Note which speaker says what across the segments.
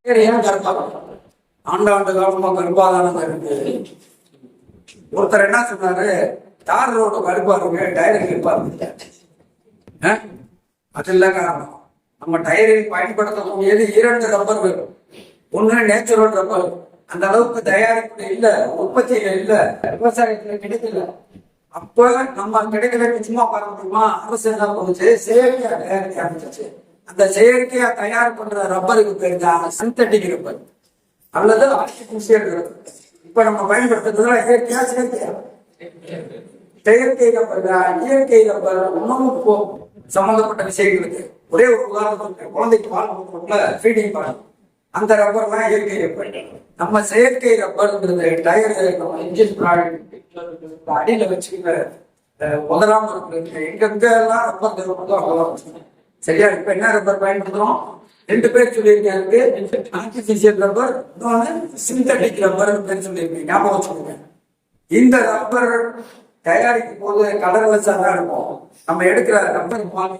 Speaker 1: ஏன் கருப்பாகும்? ஆண்டாண்டு காலமா கருப்பாதானங்க இருக்கு. ஒருத்தர் என்ன சொன்னாரு, தார் ரோடு கருப்பா இருக்கு, டயர் கருப்பா இருக்கு. அது இல்ல காரணம். நம்ம டயரில் பயன்படுத்தக்கூடியது 2 ரப்பர். ஒண்ணு நேச்சுரல் ரப்பர், அந்த அளவுக்கு தயாரிப்பு இல்ல, உற்பத்தியில இல்ல, விவசாயத்துல கிடைக்கல. அப்ப நம்ம கிடைக்கல சும்மா பார்க்க முடியுமா? அரசு என்ன பண்ணுச்சு, செயற்கையா தயாரிக்க ஆரம்பிச்சிச்சு. அந்த செயற்கையா தயார் பண்ற ரப்பருக்கு பேர் தான் சிந்தட்டிக் ரப்பர் அல்லது ஆர்டிபிஷியல் ரப்பர். இப்ப நம்ம பயன்படுத்துறதுல இயற்கையா செயற்கையா? செயற்கை ரப்பர் தான். இயற்கை ரப்பர் உணவு சம்பந்தப்பட்ட விஷயங்களுக்கு. ஒரே ஒரு உதாரணத்துக்கு, குழந்தைக்கு பால் கொடுக்கணும்ல, ஃபீடிங் பால், அந்த ரப்பர் தான் இயற்கை ரப்பர். நம்ம செயற்கை ரப்பர்ன்றது டயர், நம்ம இன்ஜின் அடியில வச்சுக்கிற உதராம இருக்கு. எங்க எல்லாம் ரப்பர் தேவைப்படுதோ அவ்வளவு. சரியா? இப்ப என்ன ரப்பர் பயன்படுத்துறோம்? 2 பேர் சொல்லியிருக்காங்க, ஆர்டிபிஷியல் ரப்பர், சிந்தட்டிக் ரப்பர் சொல்லியிருக்கீங்க. ஞாபகம் வச்சுக்கோங்க. இந்த ரப்பர் தயாரிக்கும் போது கலர்லெஸ்ஸா தான் இருக்கும். நம்ம எடுக்கிற ரப்பர் பால்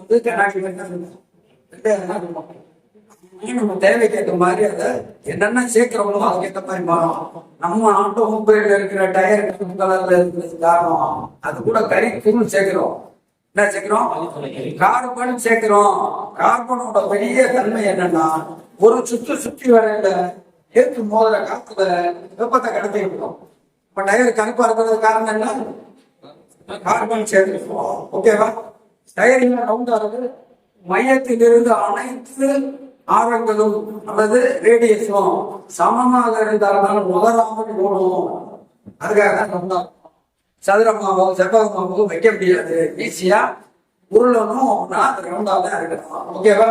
Speaker 1: வந்து நம்ம தேவைக்கு ஏற்ற மாதிரி அதை என்னென்ன சேர்க்கிறோமோ அதுக்கேற்ற மாதிரி மாறும். நம்ம ஆட்டோமொபைல் இருக்கிற டயர் கலர்ல இருக்கிறது காரணம் அது கூட கறி தூள் சேர்க்கிறோம். என்ன சேர்க்கிறோம்? கார்பன் சேர்க்கிறோம். கார்பனோட பெரிய தன்மை என்னன்னா, ஒரு சுற்றி வரையில ஏற்று மோதுற காத்துல வெப்பத்தை கடத்திக்கிறோம். இப்ப டயர் கருப்பா இருக்கிறது காரணம் என்ன? கார்பன் சேர்க்கிறோம். ஓகேவா? டயரிங் ரவுண்டா இருக்கு. மையத்திலிருந்து அனைத்து ஆரங்களும் அல்லது ரேடியஸும் சமமாக இருந்தாலும் உதராமல் போடும். அதுக்காக தான் சதுரமாவோ செவ்வகமாவோ வைக்க முடியாது. ஈஸியா உருளணும் ரவுண்டா தான் இருக்கணும். ஓகேவா?